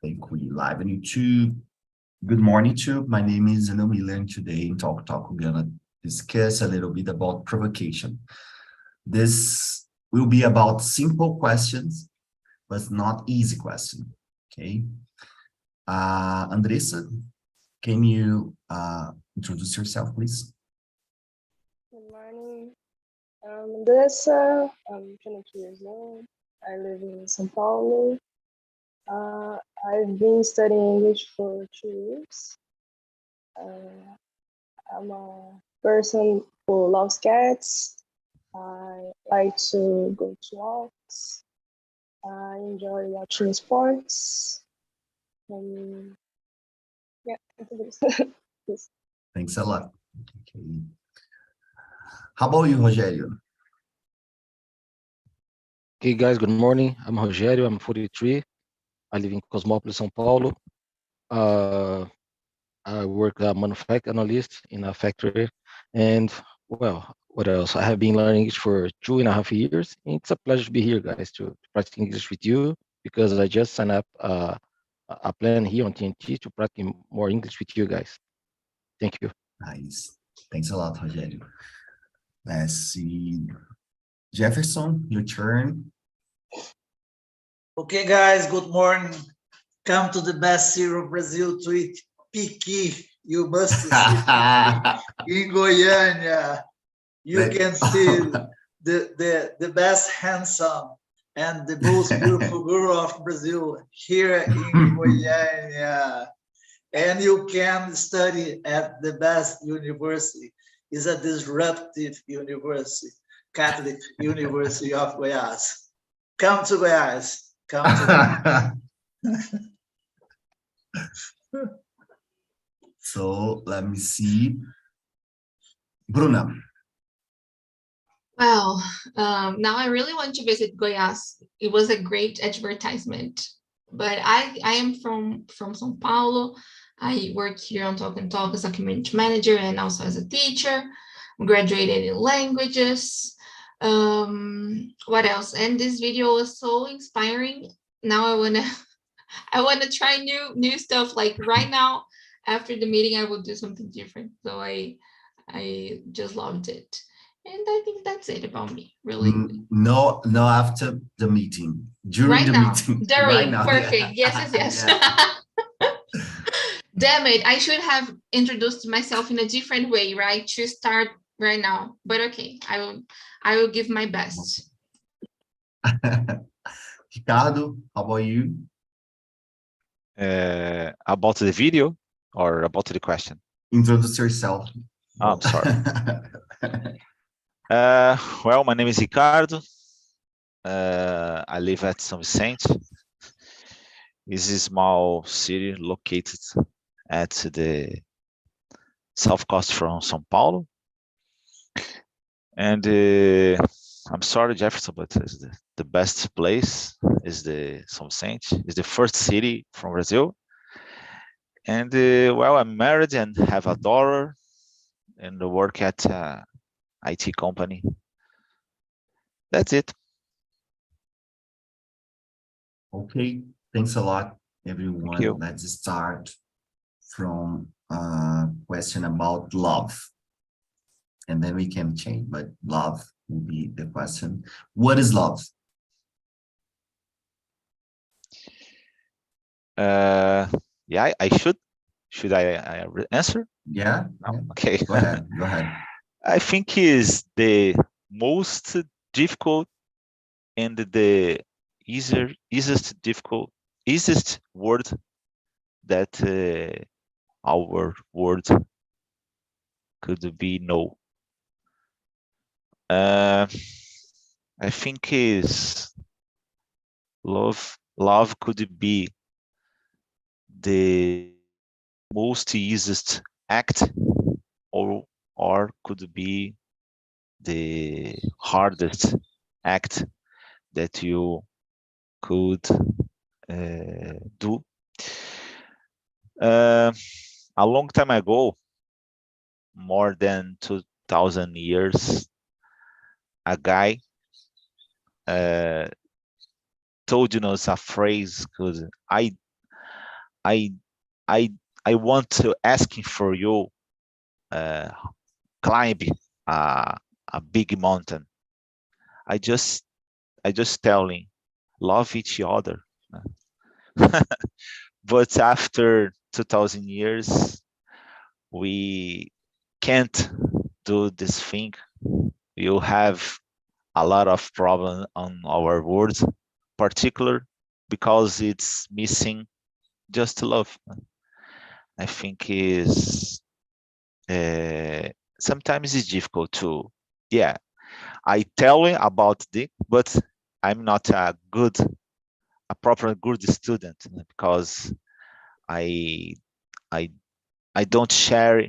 think we live on YouTube. Good morning, YouTube. My name is Anamila, and today in Talk Talk, we're gonna discuss a little bit about provocation. This will be about simple questions, but not easy questions, okay? Andressa, can you introduce yourself, please? Good morning. I'm Andressa. I'm 22 years old. I live in São Paulo. I've been studying English for 2 years. I'm a person who loves cats. I like to go to walks. I enjoy watching sports. Yeah, I think it's Thanks a lot. Okay. How about you, Rogério? Hey guys, good morning. I'm Rogério, I'm 43. I live in Cosmópolis, São Paulo. I work as a manufacturing analyst in a factory. And well, what else? I have been learning English for 2.5 years. It's a pleasure to be here, guys, to practice English with you because I just signed up a plan here on TNT to practice more English with you guys. Thank you. Nice. Thanks a lot, Rogério. Let's see. Jefferson, your turn. Okay, guys, good morning. Come to the best city of Brazil to eat piqui. You must see in Goiânia. You can see the best handsome and the most beautiful girl of Brazil here in Goiânia. And you can study at the best university. It's a disruptive university, Catholic University of Goiás. Come to Goiás. Come to So let me see. Bruna. Well, now I really want to visit Goiás. It was a great advertisement. But I am from São Paulo. I work here on Talk and Talk as a community manager and also as a teacher. I'm graduated in languages. What else? And this video was so inspiring. Now I wanna try new stuff. Like right now, after the meeting, I will do something different. So I just loved it. And I think that's it about me, really. No, after the meeting. During the meeting. During, right now. perfect. Yes. Yeah. Damn it, I should have introduced myself in a different way, right? To start right now. But okay, I will give my best. Ricardo, how about you? About the video or about the question? Introduce yourself. Oh, I'm sorry. Well, my name is Ricardo. I live at São Vicente. It's a small city located at the south coast from São Paulo. And I'm sorry, Jefferson, but the best place is the São Vicente. It's the first city from Brazil. And well, I'm married and have a daughter and work at an IT company. That's it. Okay, thanks a lot, everyone. Thank you. Let's start from a question about love. And then we can change, but love will be the question. What is love? Yeah, I should. Should I answer? Yeah. No? Yeah. Okay. Go ahead. I think is the most difficult and the easiest word that our word could be no. I think is love. Love could be the most easiest act, or could be the hardest act that you could do. A long time ago, more than 2,000 years, a guy told us a phrase called I want to asking for you climb a big mountain. I just telling love each other. But after 2000 years, we can't do this thing. You have a lot of problem on our world, particular because it's missing just love. I think is sometimes it's difficult to, yeah. I tell you about it, but I'm not a proper good student because I don't share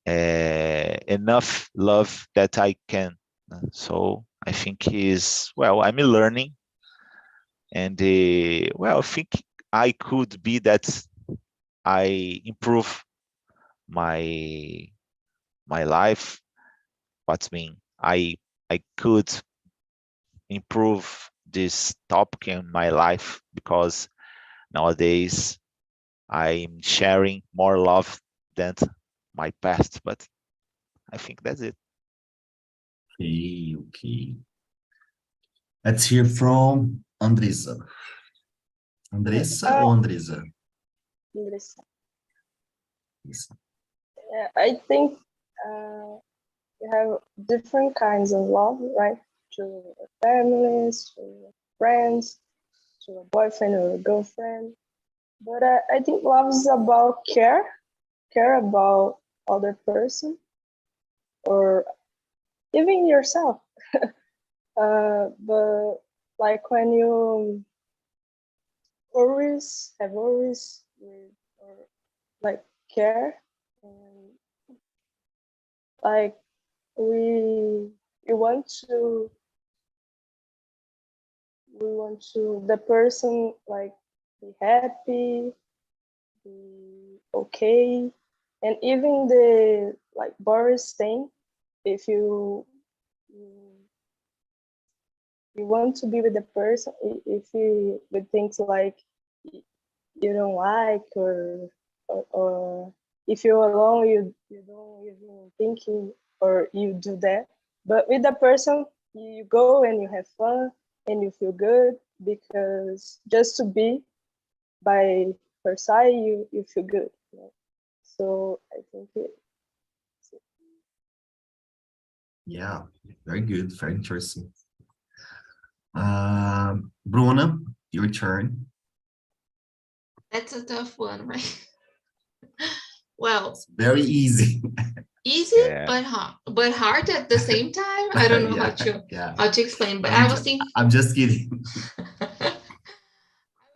enough love that I can. So I think is, well, I'm learning, and well, I think I could be that I improve my life. What mean I could improve this topic in my life because nowadays I'm sharing more love than my past, but I think that's it. Okay. Let's hear from Andressa. Andressa or Andressa? Inglês. Yes. Yeah, I think you have different kinds of love, right? To families, to friends, to a boyfriend or a girlfriend. But I think love is about care about other person, or even yourself. But like when you always with, or like care, and like we want to the person like be happy, be okay, and even the like Boris thing, if you want to be with the person, if you with things like you don't like, or if you're alone, you don't even thinking or you do that. But with the person, you go and you have fun and you feel good, because just to be by her side, you feel good. You know? So I think Yeah, very good, very interesting. Bruna, your turn. That's a tough one, right? Well, It's very easy. easy, Yeah. but hard at the same time. I don't know how to explain, but I was thinking. I'm just kidding. I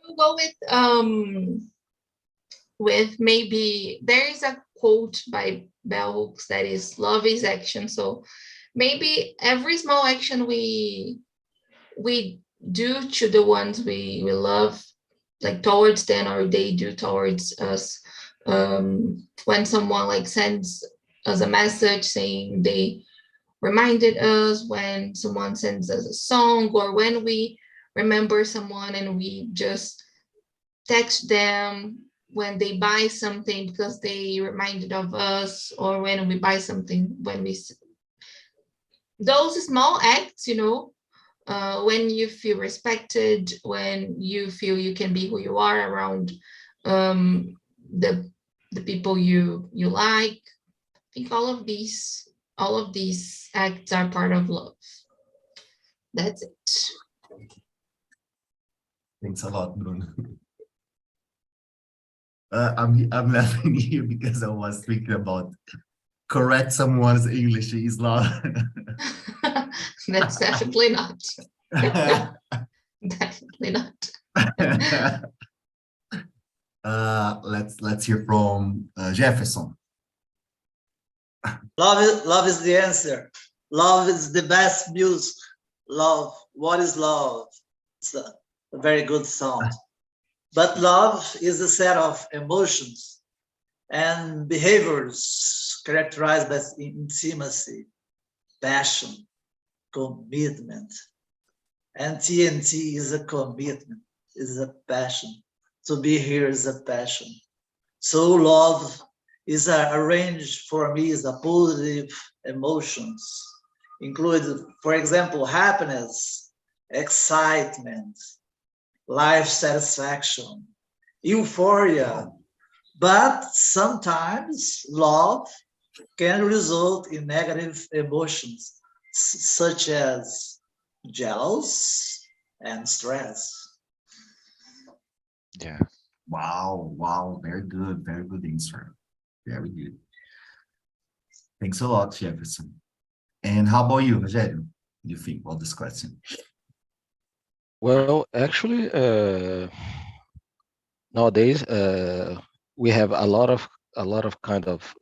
will go with maybe there is a quote by Bell Hooks that is love is action. So maybe every small action we do to the ones we love, like towards them, or they do towards us. When someone like sends us a message saying they reminded us, when someone sends us a song, or when we remember someone and we just text them when they buy something because they reminded of us, or when we buy something, those small acts, when you feel respected, when you feel you can be who you are around the people you like. I think all of these acts are part of love. That's it. Thanks a lot, Bruno. I'm laughing here because I was thinking about correct someone's English is love. That's definitely not. Definitely not. Let's hear from Jefferson. Love is the answer. Love is the best music. Love. What is love? It's a very good sound. But love is a set of emotions and behaviors characterized by intimacy, passion, commitment. And TNT is a commitment, is a passion. to be here is a passion. So love is a range for me, is a positive emotions, include, for example, happiness, excitement, life satisfaction, euphoria, but sometimes love can result in negative emotions such as jealous and stress. Yeah. Wow, very good answer. Very good. Thanks a lot, Jefferson. And how about you, Rogério? What do you think about this question? Well, actually, nowadays we have a lot of kind of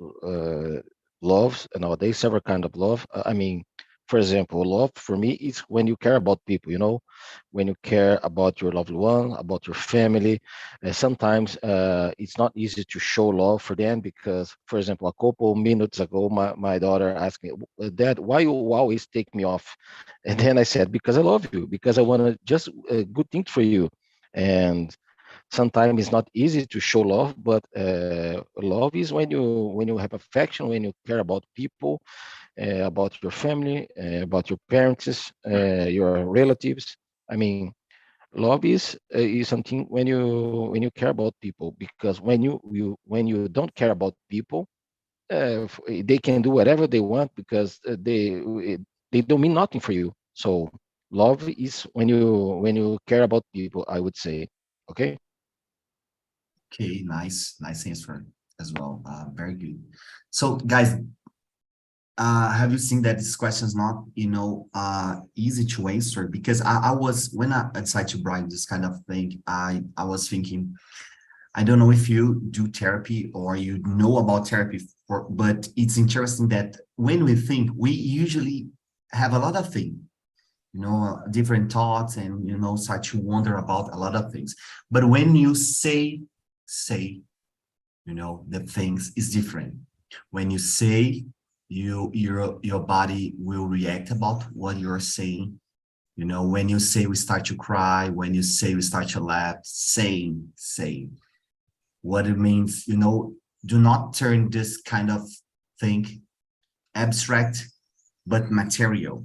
loves nowadays, several kind of love. I mean, for example, love for me is when you care about people, you know, when you care about your loved one, about your family. Sometimes it's not easy to show love for them because, for example, a couple minutes ago, my daughter asked me, Dad, why you always take me off? And then I said, because I love you, because I want to just good things for you. And sometimes it's not easy to show love, but love is when you have affection, when you care about people, about your family, about your parents, your relatives. I mean, love is something when you care about people, because when you don't care about people, they can do whatever they want because they don't mean nothing for you. So love is when you care about people, I would say. Okay. Okay, nice answer as well. Very good. So, guys, have you seen that this question is not, easy to answer? Because I was, when I decided to bring this kind of thing, I was thinking, I don't know if you do therapy or you know about therapy, but it's interesting that when we think, we usually have a lot of things, different thoughts, and, start to wonder about a lot of things. But when you say, the things is different. When you say, your body will react about what you're saying. When you say we start to cry, when you say we start to laugh, same. What it means, do not turn this kind of thing abstract, but material.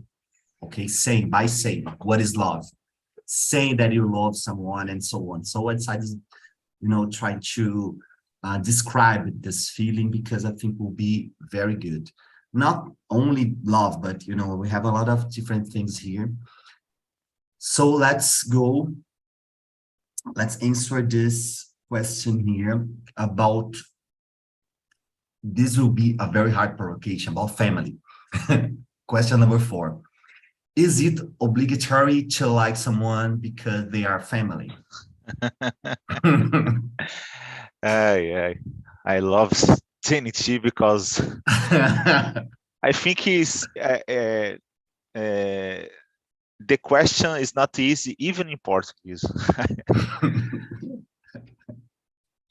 Okay, saying, by saying, what is love? Saying that you love someone and so on. So it's, trying to describe this feeling, because I think will be very good. Not only love, but, we have a lot of different things here. So let's answer this question here about, this will be a very hard provocation about family. Question number 4. Is it obligatory to like someone because they are family? Yeah, I love Trinity because I think the question is not easy, even in Portuguese.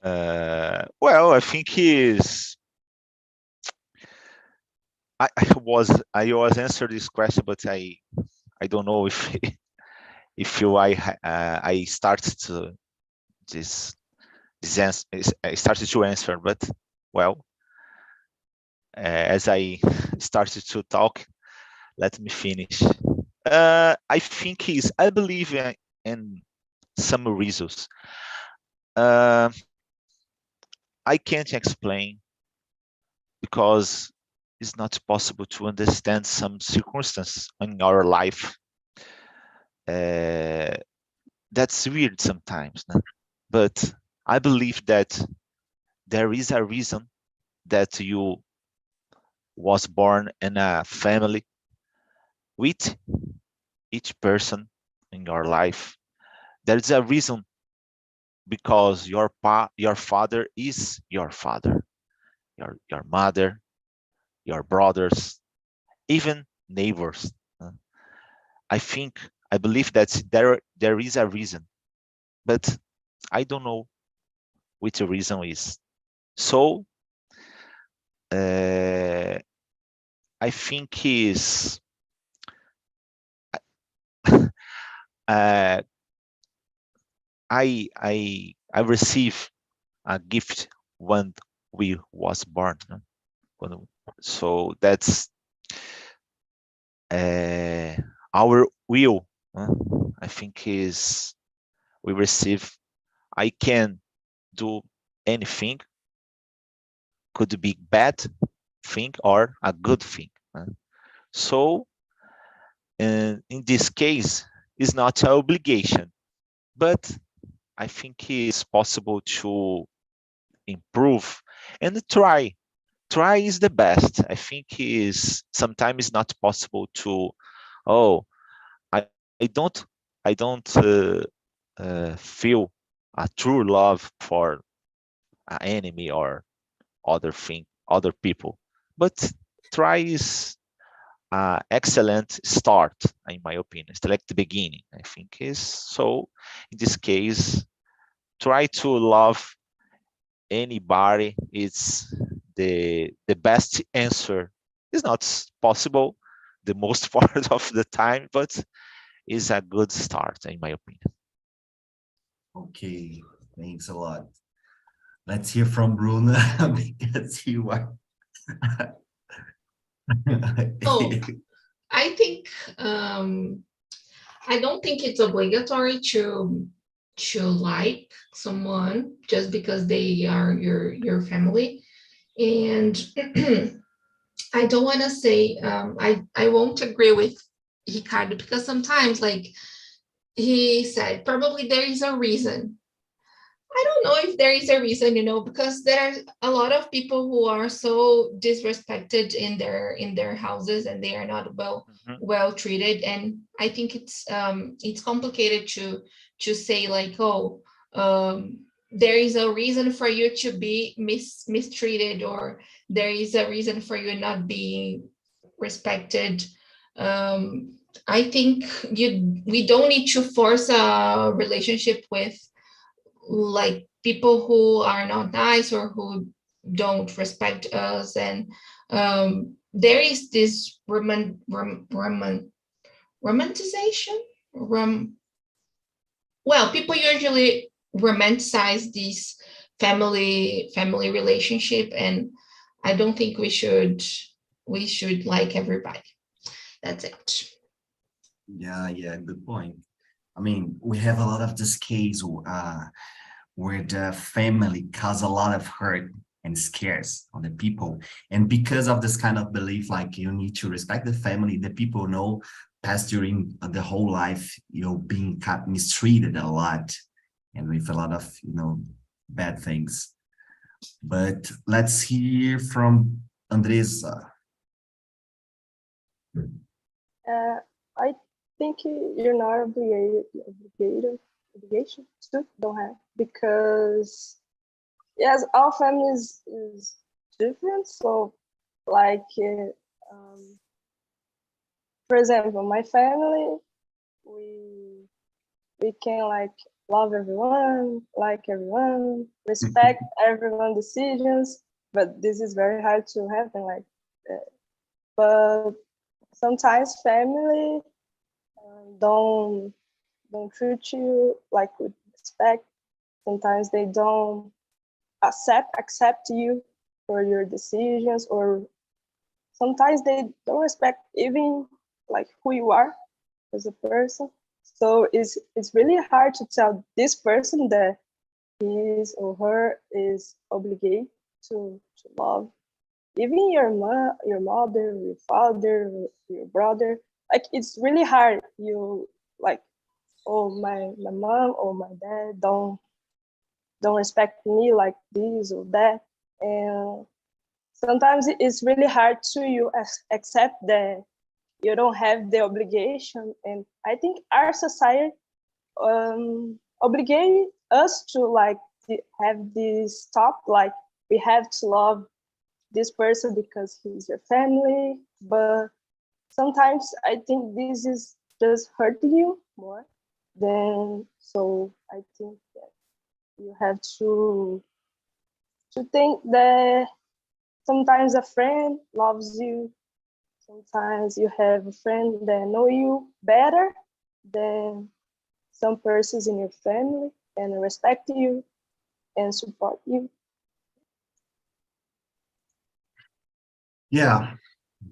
Well, I think I was answered this question, but I don't know if I started to I started to answer, but well, as I started to talk, let me finish. I think I believe in some reasons. I can't explain because it's not possible to understand some circumstances in our life. That's weird sometimes, no? But I believe that there is a reason that you was born in a family with each person in your life. There's a reason, because your father is your father, your mother, your brothers, even neighbors. I believe that there is a reason, but I don't know which the reason is. So I think uh, I I receive a gift when we was born. So that's our will. I think is we receive. I can do anything. Could be bad thing or a good thing. So in this case, it's not an obligation, but I think it's possible to improve and try. Try is the best. I think is sometimes it's not possible to, oh, I, I don't feel a true love for an enemy or other people. But try is excellent start, in my opinion. It's like the beginning, I think is so. In this case, try to love anybody. It's the best answer. It's not possible the most part of the time, but is a good start, in my opinion. Okay, thanks a lot. Let's hear from Bruno because you are. Oh, I think I don't think it's obligatory to like someone just because they are your family. And I don't want to say I won't agree with Ricardo, because sometimes, like he said, probably there is a reason. I don't know if there is a reason, because there are a lot of people who are so disrespected in their houses, and they are not well treated. And I think it's complicated to say, like, oh, there is a reason for you to be mistreated, or there is a reason for you not being respected. I think we don't need to force a relationship with, like, people who are not nice or who don't respect us. And there is this romanticization. Well, people usually romanticize this family relationship, and I don't think we should like everybody. That's it. Yeah, good point. I mean, we have a lot of this case where the family cause a lot of hurt and scares on the people. And because of this kind of belief, like you need to respect the family, the people know past during the whole life, being mistreated a lot and with a lot of, bad things. But let's hear from Andresa. I think you're not obligation to don't have, because yes, our family is different. So, like, for example, my family, we can, like, love everyone, like everyone, respect everyone's decisions, but this is very hard to happen, like but sometimes family don't treat you like with respect. Sometimes they don't accept you for your decisions, or sometimes they don't respect even, like, who you are as a person. So it's really hard to tell this person that his or her is obligated to love even your mother, your father, your brother. Like, it's really hard. You, like, oh, my mom or my dad don't respect me like this or that. And sometimes it's really hard to you accept that you don't have the obligation. And I think our society obligate us to, like, have this thought, like, we have to love this person because he's your family. But sometimes I think this is just hurting you more than. So I think that you have to think that sometimes a friend loves you. Sometimes you have a friend that know you better than some persons in your family and respect you. and support you. Yeah,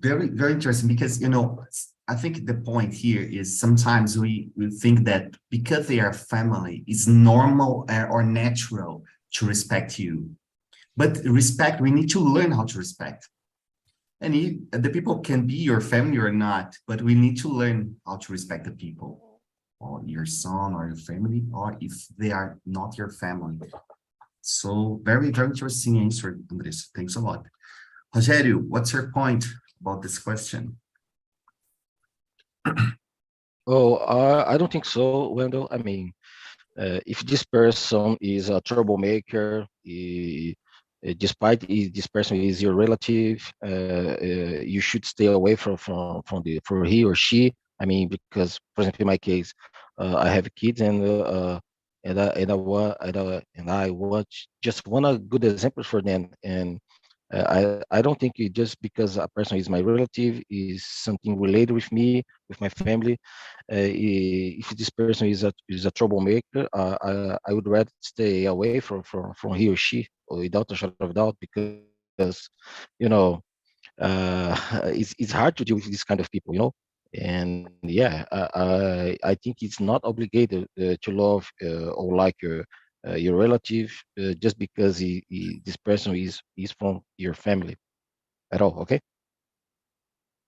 very, very interesting because, you know, I think the point here is sometimes we think that because they are family, it's normal or natural to respect you. But respect, we need to learn how to respect. And the people can be your family or not, but we need to learn how to respect the people, or your son or your family, or if they are not your family. So very, very interesting answer, Andres. Thanks a lot. Rogério, what's your point about this question? Oh, I don't think so, Wendell. I mean, if this person is a troublemaker, despite this person is your relative, you should stay away for he or she. I mean, because for example, in my case, I have kids and I watch just one a good example for them. And I don't think it just because a person is my relative is something related with me, with my family. If this person is a troublemaker, I would rather stay away from he or she, or without a shadow of doubt, because you know it's hard to deal with this kind of people, you know. And yeah, I think it's not obligated to love or like your relative just because this person is from your family at all. Okay.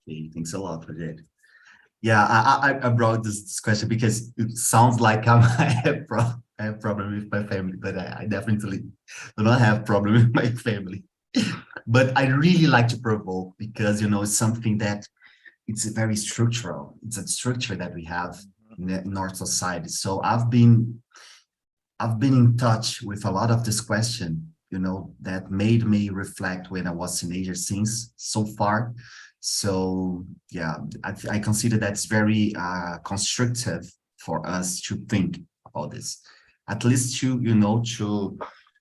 Okay, thanks a lot, Rogério. Yeah, I brought this question because it sounds like I have problem with my family, but I definitely do not have problem with my family. But I really like to provoke because, you know, it's something that it's very structural. It's a structure that we have in our society. So I've been in touch with a lot of this question, you know, that made me reflect when I was a teenager since so far. So yeah, I consider that's very constructive for us to think about this, at least to, you know, to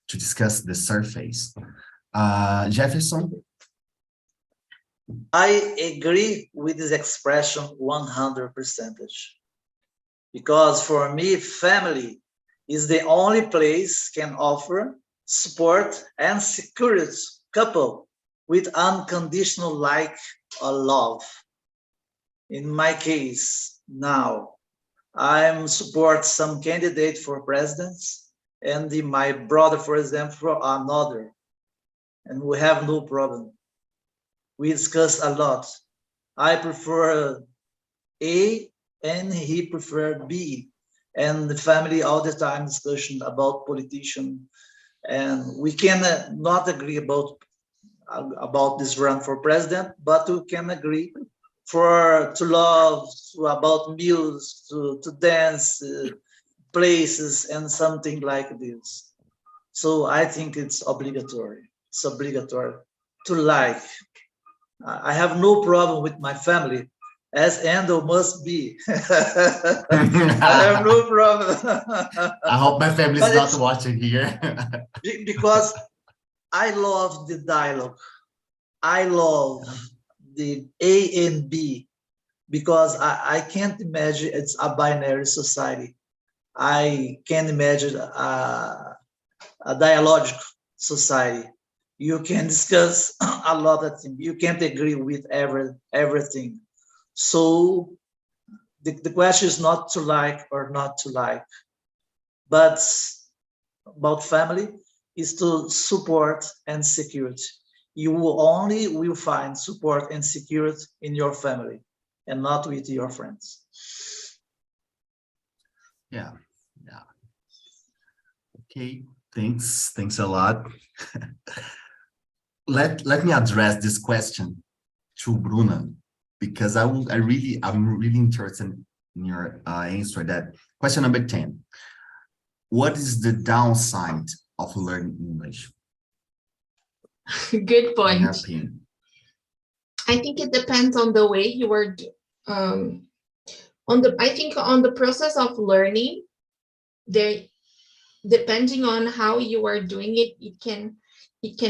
discuss the surface. Jefferson? I agree with this expression 100%. Because for me, family is the only place can offer support and security coupled with unconditional like or love. In my case, now, I'm support some candidate for presidents and my brother, for example, for another. And we have no problem. We discuss a lot. I prefer A and he prefer B. And the family all the time discussion about politician. And we can not agree about this run for president, but we can agree to love, about meals, to dance, places, and something like this. So I think it's obligatory. It's obligatory to like. I have no problem with my family, as Endo must be. I have no problem. I hope my family is not watching here. Because I love the dialogue. I love the A and B, because I can't imagine it's a binary society. I can imagine a dialogical society. You can discuss a lot of things. You can't agree with everything. So the question is not to like or not to like, but about family is to support and security. You will find support and security in your family and not with your friends. Yeah. Okay, thanks a lot. Let me address this question to Bruna, because I'm really interested in your answer. That question number 10. What is the downside of learning English? Good point. I think it depends on the way you are I think on the process of learning, depending on how you are doing it, it can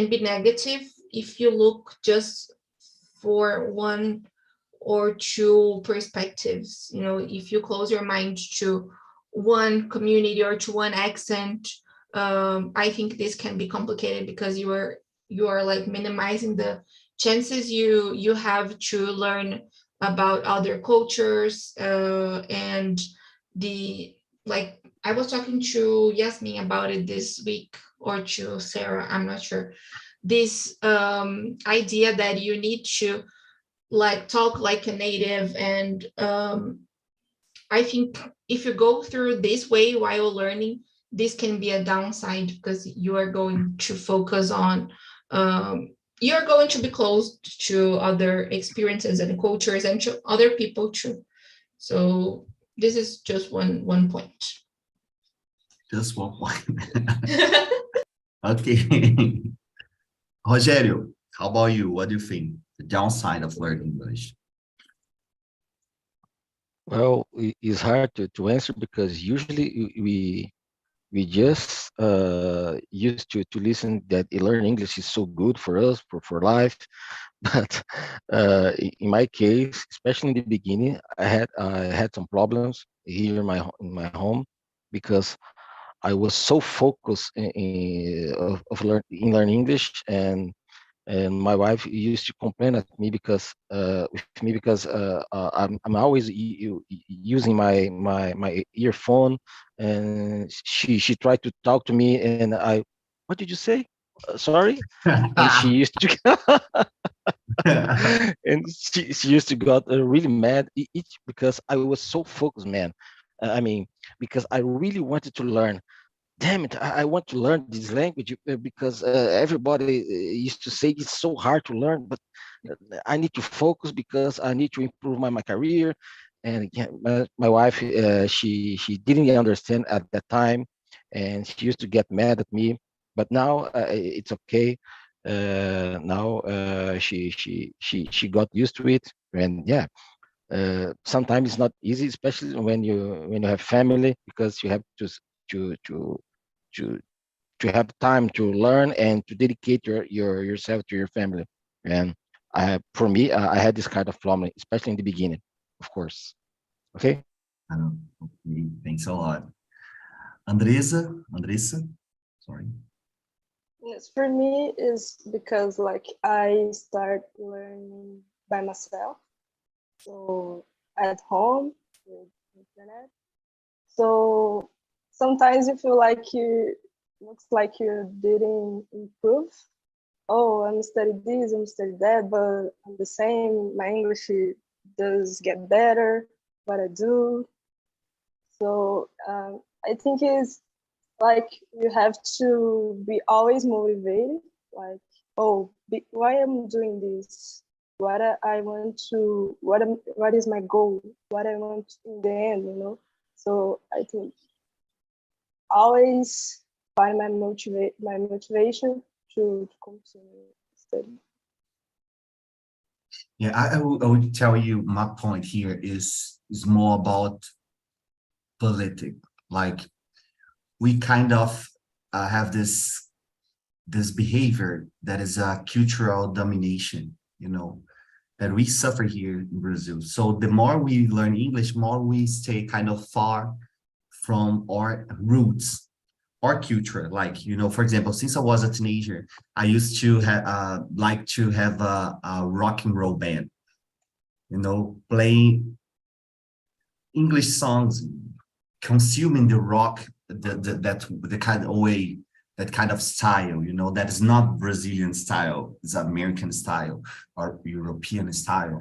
be negative if you look just for one or two perspectives. You know, if you close your mind to one community or to one accent, I think this can be complicated because you are like minimizing the chances you have to learn about other cultures, and the like I was talking to Yasmin about it this week, or to Sarah, I'm not sure. This idea that you need to like talk like a native, and I think if you go through this way while learning, this can be a downside because you are going to focus on you're going to be close to other experiences and cultures and to other people too. So this is just one point. Just one point. Okay. Rogério, how about you? What do you think? The downside of learning English? Well, it's hard to answer because usually we just used to listen that learn English is so good for us for life. But in my case, especially in the beginning, I had some problems here in my home because I was so focused in learning English, and my wife used to complain at me because with me because I'm always using my earphone, and she tried to talk to me, and what did you say? Sorry. And she used to and she used to got really mad each because I was so focused, man. I mean, because I really wanted to learn. Damn it, I want to learn this language because everybody used to say it's so hard to learn, but I need to focus because I need to improve my career. And again, my wife, she didn't understand at that time, and she used to get mad at me. But now it's okay. Now she got used to it, and yeah, sometimes it's not easy, especially when you have family, because you have to to to to have time to learn and to dedicate yourself to your family. And for me, I had this kind of problem, especially in the beginning, of course. Okay. Okay, thanks a lot. Andressa, sorry. Yes, for me is because like I start learning by myself, so at home with internet. So sometimes you feel like you looks like you didn't improve. Oh, I'm studying this, I'm studying that, but I'm the same. My English does get better, what I do. So I think it's like you have to be always motivated. Like, oh, why am I doing this? I want to, what is my goal? What I want in the end, you know? So I think always find my motivation to continue studying. Yeah, I would tell you my point here is more about politic. Like we kind of have this behavior that is a cultural domination, you know, that we suffer here in Brazil. So the more we learn English, more we stay kind of far from our roots, our culture. Like, you know, for example, since I was a teenager, I used to like to have a rock and roll band, you know, playing English songs, consuming the rock, the kind of way, that kind of style, you know, that is not Brazilian style, it's American style or European style.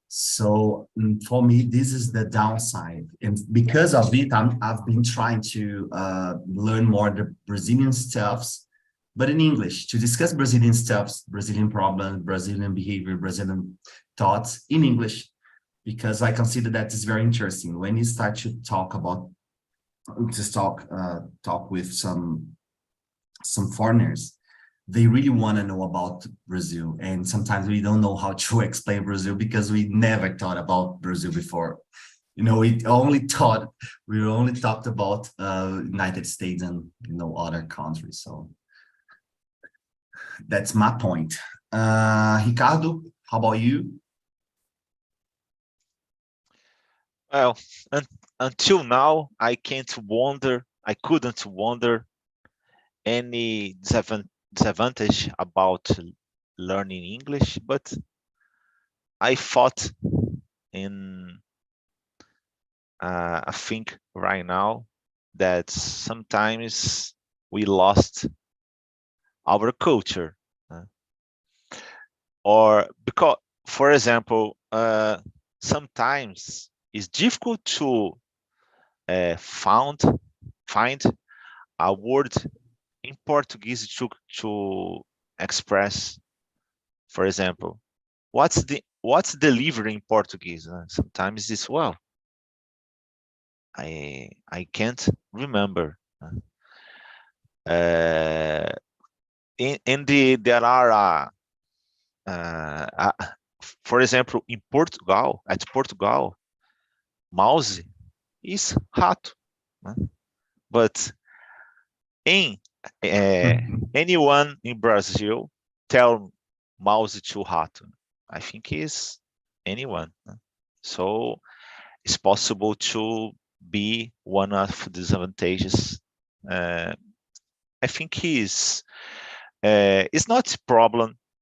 So for me, this is the downside. And because of it, I've been trying to learn more the Brazilian stuffs, but in English, to discuss Brazilian stuffs, Brazilian problems, Brazilian behavior, Brazilian thoughts in English, because I consider that is very interesting. When you start to talk about, talk with some foreigners, they really want to know about Brazil. And sometimes we don't know how to explain Brazil because we never thought about Brazil before. You know, we only talked about United States and, you know, other countries. So that's my point. Ricardo, how about you? Well, until now, I couldn't wonder any disadvantage about learning English, but I thought in I think right now that sometimes we lost our culture, or because, for example, sometimes it's difficult to find a word in Portuguese to express. For example, what's delivery in Portuguese? Sometimes it's well. I can't remember. There are for example, in Portugal, at Portugal, mouse is rato, but in anyone in Brazil tell mouse to rato, I think is anyone. So it's possible to be one of the disadvantages. I think it's not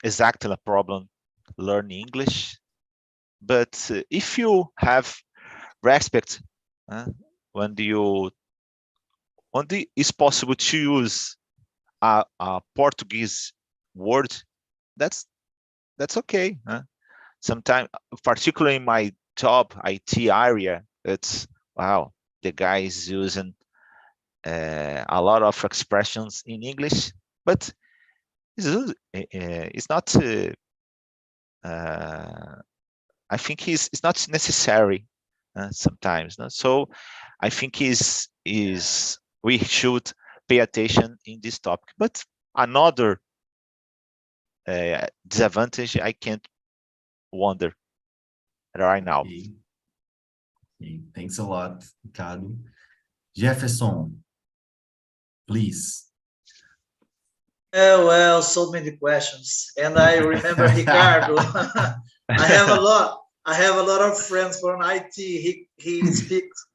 exactly a problem learning English, but if you have respect when it's possible to use a Portuguese word, that's okay. Sometimes, particularly in my job, IT area, it's wow, the guy is using a lot of expressions in English, but it's not. I think it's not necessary sometimes. No? So I think we should pay attention in this topic. But another disadvantage I can't wonder right now. Okay. Okay. Thanks a lot, Ricardo. Jefferson, please. Well, so many questions, and I remember Ricardo. I have a lot of friends from IT. He speaks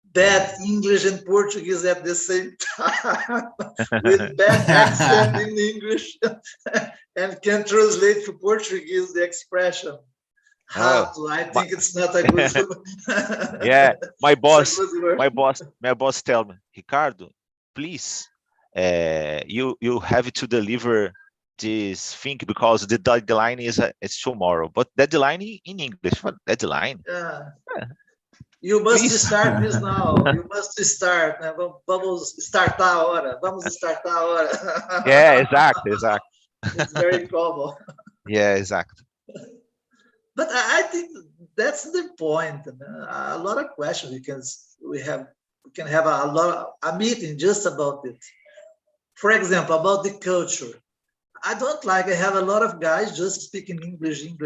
bad English and Portuguese at the same time, with bad accent in English, and can translate to Portuguese the expression. I think it's not a good. Yeah, my boss tell me, Ricardo, please, you have to deliver this thing because the deadline is tomorrow. But deadline in English, what deadline? Yeah. You must Please. Start this now. You must start. Vamos startar a hora. Vamos startar a hora. Yeah, exactly. It's very common. Yeah, exactly. But I think that's the point. A lot of questions we can have a meeting just about it. For example, about the culture. I have a lot of guys just speaking English, and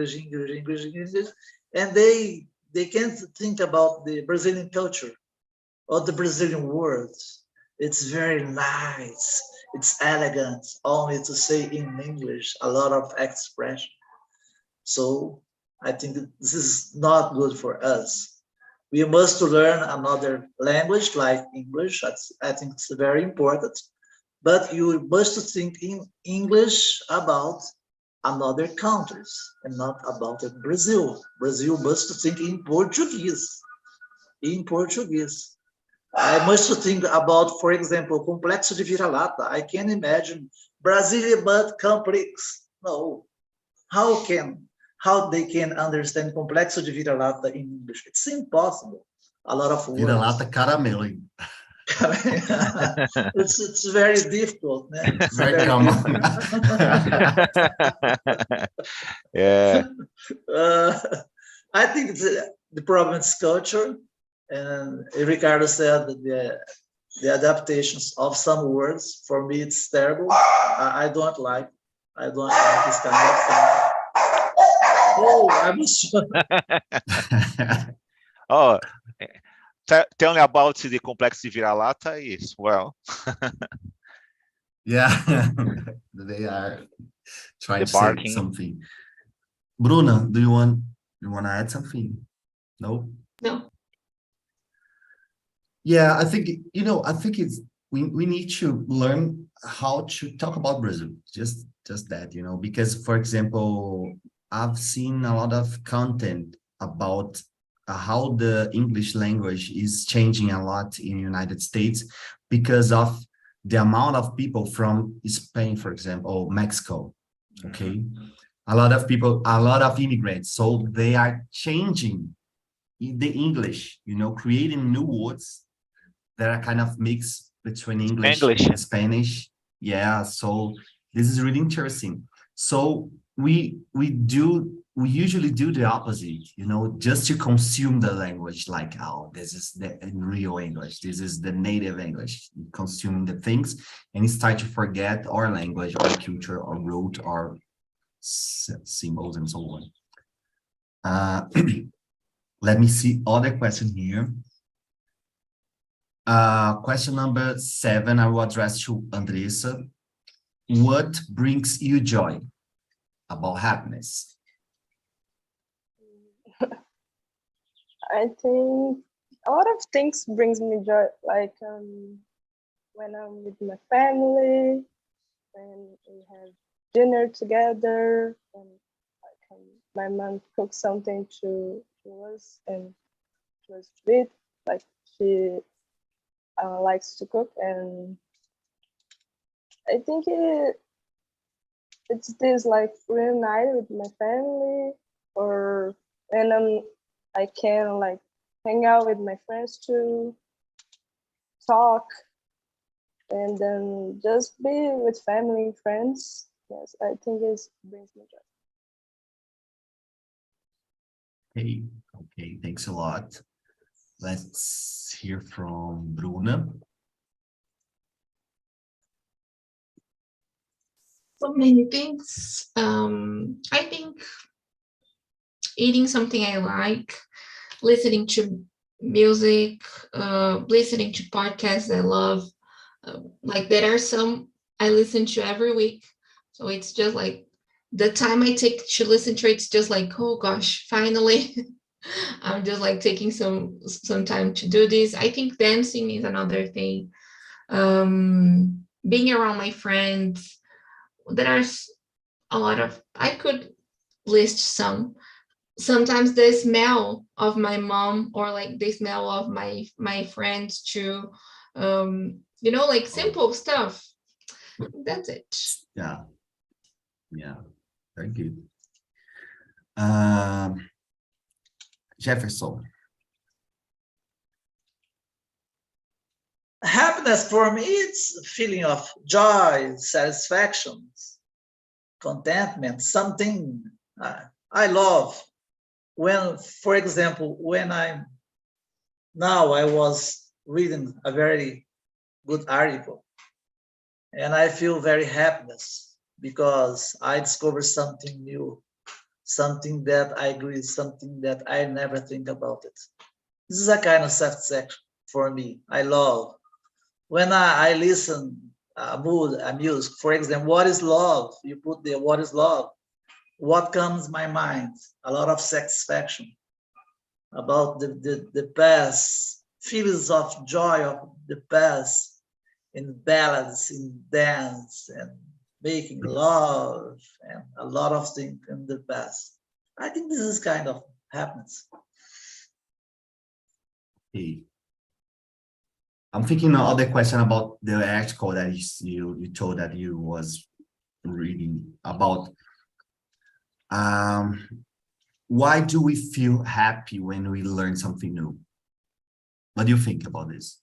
they can't think about the Brazilian culture or the Brazilian words. It's very nice. It's elegant, only to say in English, a lot of expression. So I think this is not good for us. We must learn another language like English. I think it's very important. But you must think in English about another countries and not about Brazil. Brazil must think in Portuguese. In Portuguese. I must think about, for example, complexo de vira-lata. I can imagine Brazilian but complex. No. How they can understand complexo de vira-lata in English? It's impossible. A lot of words. Vira-lata caramelo. It's very difficult. Né? It's very common. Yeah. I think the problem is culture. And Ricardo said that the adaptations of some words, for me, it's terrible. I don't like this kind of thing. Oh, I'm sorry. Oh, tell me about the complex de vira-lata is, well. Yeah, they are trying to barking. say something. Bruna, do you want to add something? No? No. Yeah, I think, I think we need to learn how to talk about Brazil, just that, you know, because for example, I've seen a lot of content about how the English language is changing a lot in the United States because of the amount of people from Spain, for example, or Mexico, okay? A lot of people, a lot of immigrants, so they are changing the English, you know, creating new words that are kind of mixed between English and Spanish. Yeah, so this is really interesting. So we usually do the opposite, you know, just to consume the language, like, oh, this is the real English, this is the native English, consuming the things, and you start to forget our language, our culture, our root, our symbols, and so on. Let me see other question here. Question number 7, I will address to Andressa. What brings you joy? About happiness. I think a lot of things brings me joy, like when I'm with my family, when we have dinner together, and like, my mom cooks something to us and to us to eat. Like she likes to cook, and I think it's this like reunite with my family, or when I can like hang out with my friends to talk, and then just be with family and friends. Yes, I think it brings me joy. Okay, thanks a lot. Let's hear from Bruna. So many things. I think eating something I like, listening to music, listening to podcasts I love. Like there are some I listen to every week. So it's just like the time I take to listen to it's just like, oh gosh, finally. I'm just like taking some time to do this. I think dancing is another thing. Being around my friends. There's a lot of, I could list some. Sometimes the smell of my mom, or like the smell of my friends too. You know, like simple stuff. That's it. Yeah, very good. Jefferson. Happiness for me, it's a feeling of joy, satisfaction, contentment, something I love. When, for example, I was reading a very good article, and I feel very happiness because I discovered something new, something that I agree, something that I never think about it. This is a kind of satisfaction for me. I love when I listen a music. For example, what is love? You put there, what is love? What comes to my mind? A lot of satisfaction about the past, feelings of joy of the past, in ballads, in dance, and making love, and a lot of things in the past. I think this is kind of happiness. Hey. I'm thinking another question about the article that you told that you was reading about. Why do we feel happy when we learn something new? What do you think about this?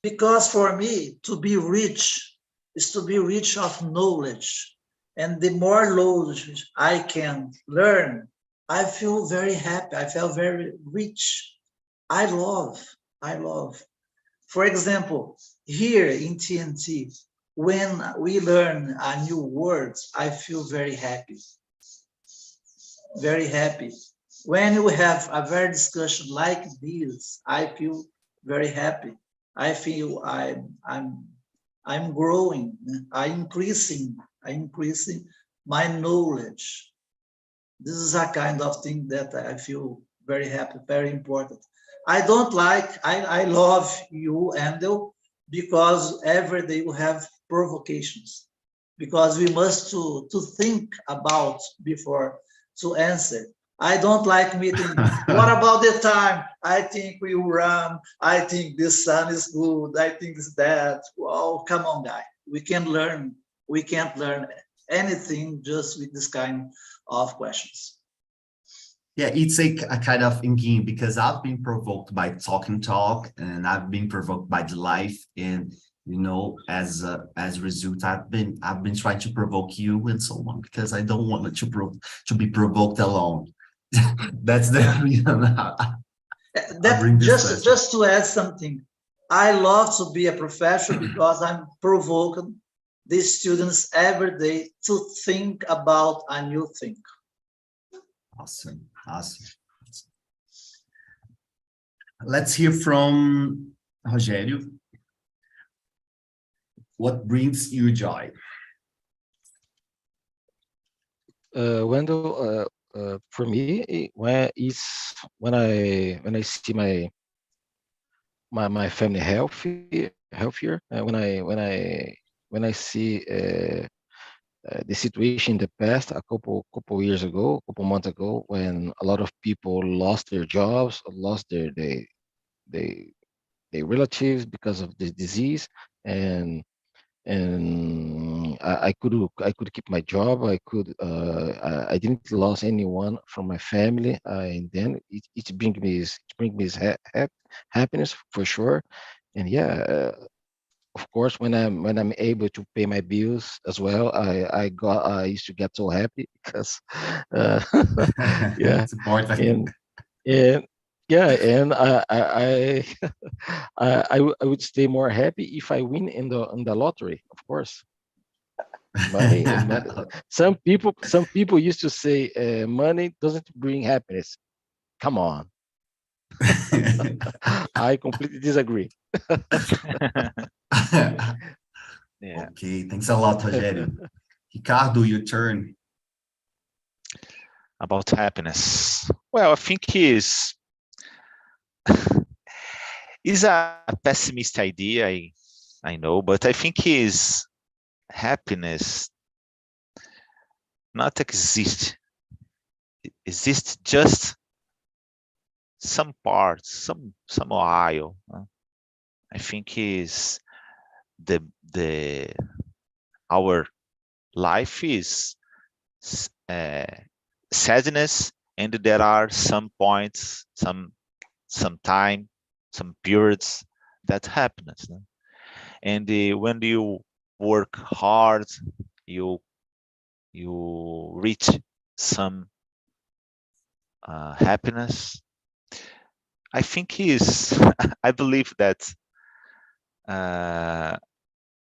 Because for me, to be rich is to be rich of knowledge. And the more knowledge I can learn, I feel very happy. I feel very rich. I love. For example, here in TNT, when we learn a new words, I feel very happy. Very happy. When we have a very discussion like this, I feel very happy. I feel I'm growing. I'm increasing my knowledge. This is a kind of thing that I feel very happy, very important. I love you, Andel, because every day we have provocations, because we must to think about before to answer. I don't like meeting. What about the time? I think we will run. I think the sun is good. I think it's that. Well, come on, guy. We can learn. We can't learn anything just with this kind of questions. Yeah, it's a kind of in game because I've been provoked by talk and talk, and I've been provoked by the life, and as a result, I've been trying to provoke you and so on because I don't want to be provoked alone. That's the reason. Just to add something, I love to be a professor because I'm provoking the students every day to think about a new thing. Awesome. Let's hear from Rogério. What brings you joy? Wendell, for me, when I see my family healthier, when I see the situation in the past, a couple months ago, when a lot of people lost their jobs, lost their relatives because of the disease, and I could keep my job. I didn't lose anyone from my family, and then it brings me happiness for sure. And yeah, of course, when I'm able to pay my bills as well, I used to get so happy because yeah, It's important. and yeah, and I would stay more happy if I win in the lottery, of course. Money. Some people used to say money doesn't bring happiness. Come on. I completely disagree. Yeah. Okay, thanks a lot, Rogério. Ricardo, your turn. About happiness. Well, I think is a pessimist idea. I know, but I think is happiness not exist. It exists just some parts, some while. I think is the our life is sadness, and there are some points, some time, some periods that happens. And when you work hard, you reach some happiness. I think is I believe that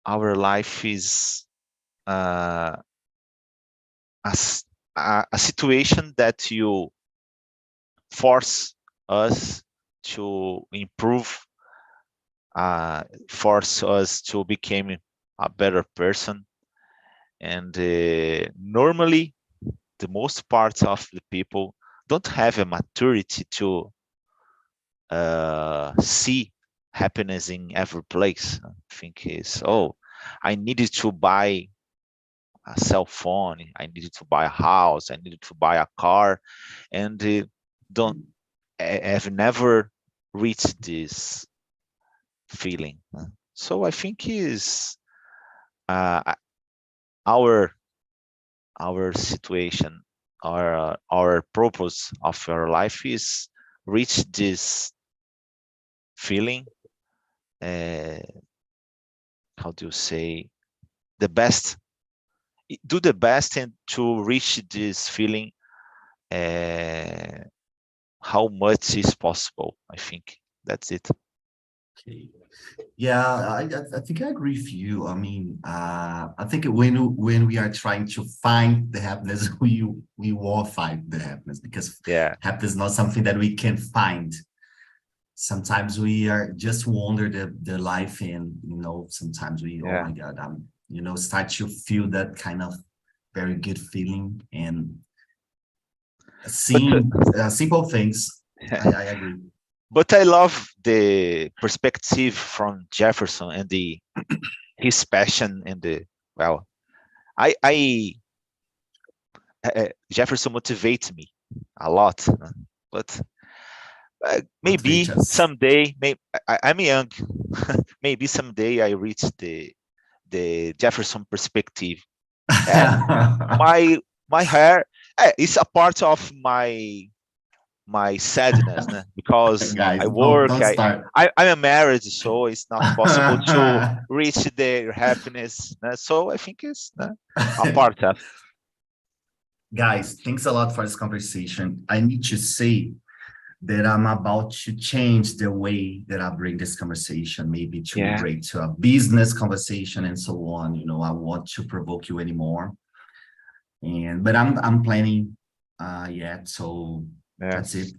our life is a situation that you force us to improve, force us to become a better person. And normally, the most part of the people don't have a maturity to see happiness in every place. I think is, I needed to buy a cell phone, I needed to buy a house, I needed to buy a car, and have never reached this feeling. So I think is our situation, our purpose of our life is reach this feeling. How do you say, the best, do the best and to reach this feeling how much is possible. I think that's it. Okay. Yeah, I think I agree with you. I mean, I think when we are trying to find the happiness, we won't find the happiness because happiness is not something that we can find. Sometimes we are just wonder the life, and sometimes we oh my God, start to feel that kind of very good feeling and seeing simple things. I agree. but I love the perspective from Jefferson and his passion and Jefferson motivates me a lot, but maybe Motivate us. someday, I'm young, maybe someday I reach the Jefferson perspective. My hair is a part of my sadness, because Guys, I work, don't start. I'm married, so it's not possible to reach the happiness. So I think it's a part of. Guys, thanks a lot for this conversation. I need to say that I'm about to change the way that I bring this conversation, maybe to break to a business conversation and so on. You know, I want to provoke you anymore. But I'm planning yet, so that's it.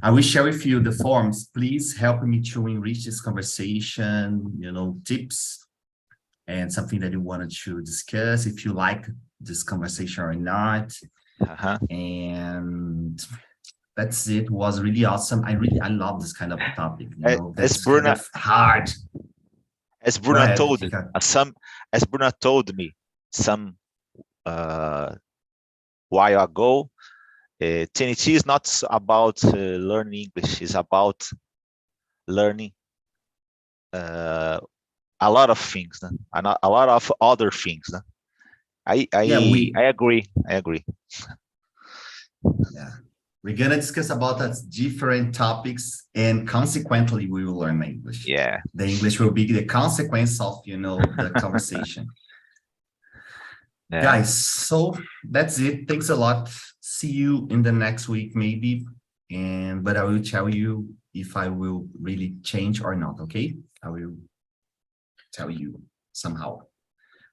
I will share with you the forms. Please help me to enrich this conversation, you know, tips and something that you wanted to discuss, if you like this conversation or not. And that's it. Was really awesome. I love this kind of topic. You know, that's kind of hard. As Bruno told me some while ago, TNT is not about learning English. It's about learning a lot of things, and a lot of other things. I agree. Yeah, we're gonna discuss about different topics, and consequently, we will learn English. Yeah, the English will be the consequence of, you know, the conversation. Guys, so that's it. Thanks a lot. See you in the next week, maybe. But I will tell you if I will really change or not. Okay, I will tell you somehow.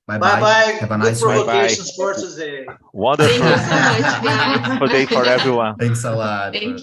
Bye-bye. Have a nice one. Provocations for today. Wonderful. Thank you so much, guys. Good day for everyone. Thanks a lot. Thank